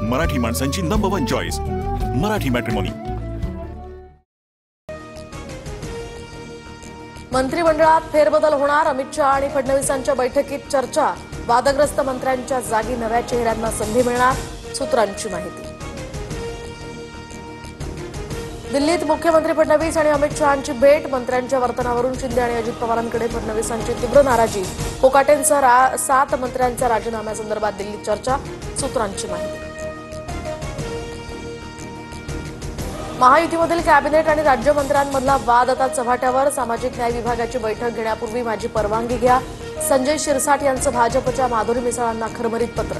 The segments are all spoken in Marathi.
मराठी माणसांची नंबर 1 चॉईस मराठी मॅट्रिमोनी। मंत्रिमंडळात फेरबदल होणार, अमित शहा आणि फडणवीसांच्या बैठकीत चर्चा। वादग्रस्त मंत्र्यांच्या जागी नव्या चेहऱ्यांना संधी मिळणार, सूत्रांची माहिती। दिल्लीत मुख्यमंत्री फडणवीस आणि अमित शहांची भेट, मंत्र्यांच्या वर्तनावरून शिंदे आणि अजित पवारांकडे फडणवीसांची तीव्र नाराजी। कोकाटेंसह 7 मंत्र्यांच्या राजीनाम्यासंदर्भात दिल्लीत चर्चा, सूत्रांची माहिती। महायुतीमधील कॅबिनेट आणि राज्यमंत्र्यांमधला वाद आता चव्हाट्यावर। सामाजिक न्याय विभागाची बैठक घेण्यापूर्वी माझी परवानगी घ्या, संजय शिरसाट यांचं भाजपच्या माधुरी मिसाळांना खरमरीत पत्र।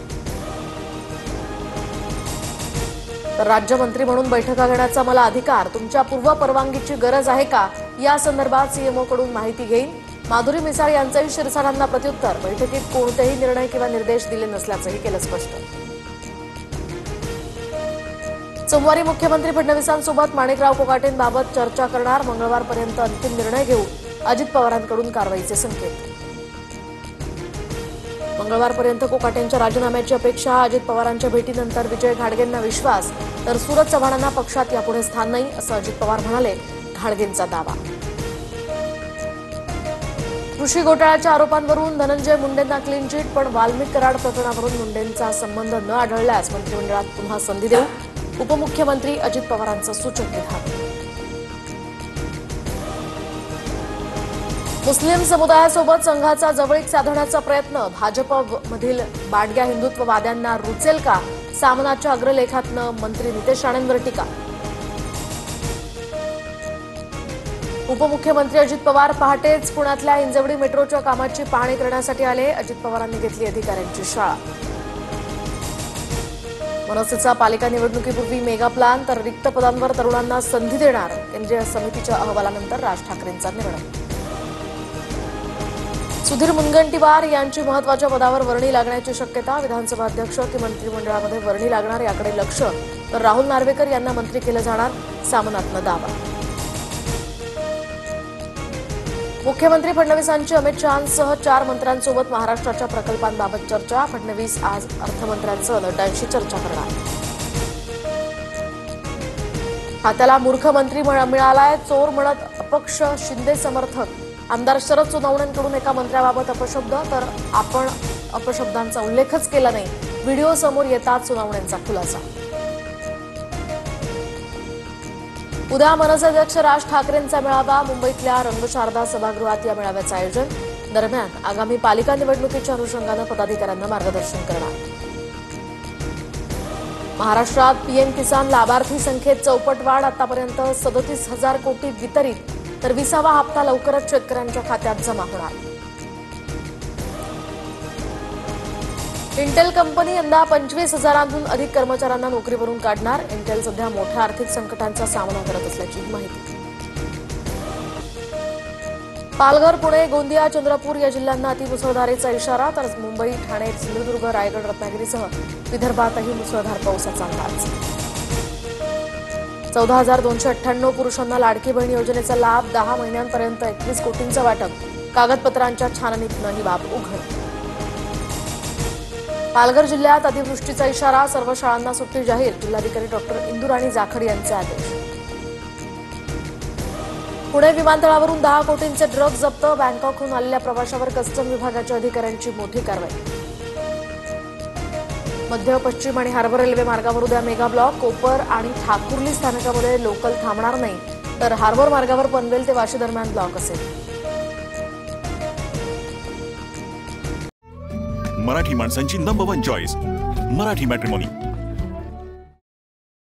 तर राज्यमंत्री म्हणून बैठका घेण्याचा मला अधिकार, तुमच्या पूर्व परवानगीची गरज आहे का, या संदर्भात सीएमओकडून माहिती घेईन। माधुरी मिसाळ यांचंही शिरसाटांना प्रत्युत्तर, बैठकीत कोणतेही निर्णय किंवा निर्देश दिले नसल्याचंही केलं स्पष्ट। सोमवारी मुख्यमंत्री फडणवीसांसोबत माणिकराव कोकाटेंबाबत चर्चा करणार, मंगळवारपर्यंत अंतिम निर्णय घेऊ, अजित पवारांकडून कारवाईचे संकेत। मंगळवारपर्यंत कोकाटेंच्या राजीनाम्याची अपेक्षा, अजित पवारांच्या भेटीनंतर विजय घाडगेंना विश्वास, तर सूरज चव्हाणांना पक्षात यापुढे स्थान नाही, असं अजित पवार म्हणाले, घाडगेंचा दावा। कृषी घोटाळ्याच्या आरोपांवरून धनंजय मुंडेंना क्लीन चिट, पण वाल्मिक कराड प्रकरणावरून मुंडेंचा संबंध न आढळल्यास मंत्रिमंडळात पुन्हा संधी देऊ, उपमुख्यमंत्री अजित पवारांचं सूचक विधान। मुस्लिम समुदायासोबत संघाचा जवळीक साधण्याचा प्रयत्न, भाजपमधील बाडग्या हिंदुत्ववाद्यांना रुचेल का, सामनाच्या अग्रलेखातनं मंत्री नितेश राणेंवर टीका। उपमुख्यमंत्री अजित पवार पहाटेच पुण्यातल्या हिंजवडी मेट्रोच्या कामाची पाहणी करण्यासाठी आले, अजित पवारांनी घेतली अधिकाऱ्यांची शाळा। मनसेचा पालिका निवडणुकीपूर्वी मेगा प्लॅन, तर रिक्त पदांवर तरुणांना संधी देणार, केंद्रीय समितीच्या अहवालानंतर राज ठाकरेंचा निर्णय। सुधीर मुनगंटीवार यांची महत्वाच्या पदावर वर्णी लागण्याची शक्यता, विधानसभा अध्यक्ष की मंत्रिमंडळामध्ये वर्णी लागणार याकडे लक्ष, तर राहुल नार्वेकर यांना मंत्री केलं जाणार, सामनातनं दावा। मुख्यमंत्री फडणवीसांची अमित शहांसह 4 मंत्र्यांसोबत महाराष्ट्राच्या प्रकल्पांबाबत चर्चा, फडणवीस आज अर्थमंत्र्यांसह नड्डांशी चर्चा करणार। हाताला मूर्ख मंत्री मिळालाय, चोर म्हणत अपक्ष शिंदे समर्थक। आमदार शरद सोनवणेंकडून एका मंत्र्याबाबत अपशब्द, तर आपण अपशब्दांचा उल्लेखच केला नाही, व्हिडिओ समोर येतात सोनवणेंचा खुलासा। उद्या मनसे अध्यक्ष राज ठाकरेंचा मेळावा, मुंबईतल्या रंगशारदा सभागृहात या मेळाव्याचं आयोजन। दरम्यान आगामी पालिका निवडणुकीच्या अनुषंगानं पदाधिकाऱ्यांना मार्गदर्शन करणार। महाराष्ट्रात पीएम किसान लाभार्थी संख्येत चौपट वाढ, आतापर्यंत 37,000 कोटी वितरित, तर 20वा हप्ता लवकरच शेतकऱ्यांच्या खात्यात जमा होणार। इंटेल कंपनी यंदा 25,000हून अधिक कर्मचाऱ्यांना नोकरीवरून काढणार। इंटेल सध्या मोठ्या आर्थिक संकटांचा सामना करत असल्याची माहिती। पालघर, पुणे, गोंदिया, चंद्रपूर या जिल्ह्यांना अतिमुसळधारेचा इशारा, तर मुंबई, ठाणे, सिंधुदुर्ग, रायगड, रत्नागिरीसह विदर्भातही मुसळधार पावसाचा अंदाज। 14,298 पुरुषांना लाडकी बहीण योजनेचा लाभ, 10 महिन्यांपर्यंत 21 कोटींचं वाटप, कागदपत्रांच्या छाननीतनं ही बाब उघड। पालघर जिल्ह्यात अतिवृष्टीचा इशारा, सर्व शाळांना सुट्टी जाहीर, जिल्हाधिकारी डॉक्टर इंदुराणी जाखड यांचे आदेश। पुणे विमानतळावरून 10 कोटींचे ड्रग्ज जप्त, बँकॉकहून आलेल्या प्रवाशावर कस्टम विभागाच्या अधिकाऱ्यांची मोठी कारवाई। मध्य, पश्चिम आणि हार्बर रेल्वे मार्गावर उद्या मेगा ब्लॉक, कोपर आणि ठाकुर्ली स्थानकामध्ये लोकल थांबणार नाही, तर हार्बर मार्गावर पनवेल ते वाशी दरम्यान ब्लॉक असेल। मराठी माणसांची नंबर 1 चॉईस मराठी मॅट्रिमोनी।